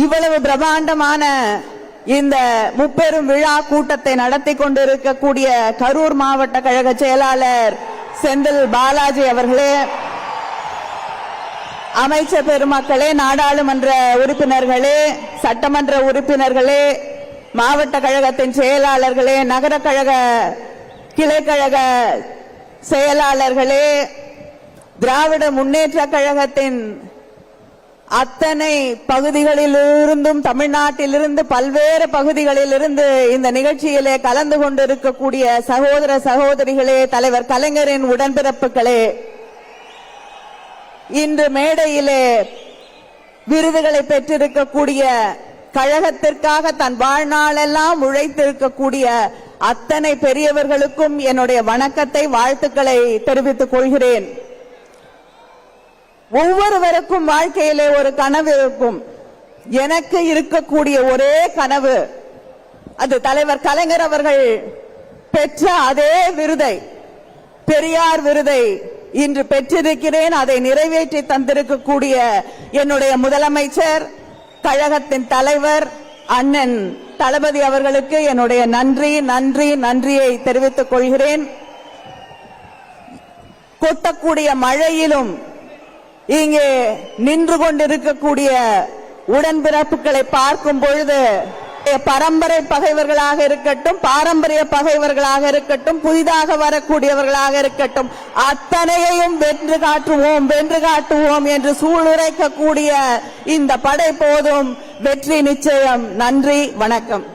இவ்வளவு பிரம்மாண்டமான இந்த முப்பெரும் விழா கூட்டத்தை நடத்தி கொண்டிருக்கக்கூடிய கரூர் மாவட்ட கழக செயலாளர் செந்தில் பாலாஜி அவர்களே, அமைச்சர் பெருமக்களே, நாடாளுமன்ற உறுப்பினர்களே, சட்டமன்ற உறுப்பினர்களே, மாவட்ட கழகத்தின் செயலாளர்களே, நகர கழக கிளைக்கழக செயலாளர்களே, திராவிட முன்னேற்ற கழகத்தின் அத்தனை பகுதிகளிலிருந்தும் தமிழ்நாட்டிலிருந்து பல்வேறு பகுதிகளிலிருந்து இந்த நிகழ்ச்சியிலே கலந்து கொண்டிருக்கக்கூடிய சகோதர சகோதரிகளே, தலைவர் கலைஞரின் உடன்பிறப்புகளே, இன்று மேடையிலே விருதுகளை பெற்றிருக்கக்கூடிய கழகத்திற்காக தன் வாழ்நாளெல்லாம் உழைத்திருக்கக்கூடிய அத்தனை பெரியவர்களுக்கும் என்னுடைய வணக்கத்தை, வாழ்த்துக்களை தெரிவித்துக் கொள்கிறேன். ஒவ்வொருவருக்கும் வாழ்க்கையிலே ஒரு கனவு இருக்கும். எனக்கு இருக்கக்கூடிய ஒரே கனவு, அது தலைவர் கலைஞர் அவர்கள் பெற்ற அதே விருதை, பெரியார் விருதை இன்று பெற்றிருக்கிறேன். அதை நிறைவேற்றி தந்திருக்கக்கூடிய என்னுடைய முதலமைச்சர், கழகத்தின் தலைவர் அண்ணன் தளபதி அவர்களுக்கு என்னுடைய நன்றியை தெரிவித்துக் கொள்கிறேன். கொட்டக்கூடிய மழையிலும் இங்கே நின்று கொண்டிருக்கக்கூடிய உடன்பிறப்புகளை பார்க்கும் பொழுது பரம்பரை பகைவர்களாக இருக்கட்டும், பாரம்பரிய பகைவர்களாக இருக்கட்டும், புதிதாக வரக்கூடியவர்களாக இருக்கட்டும், அத்தனையையும் வென்று காட்டுவோம் என்று சூளுரைக்கக்கூடிய இந்த படை போதும், வெற்றி நிச்சயம். நன்றி, வணக்கம்.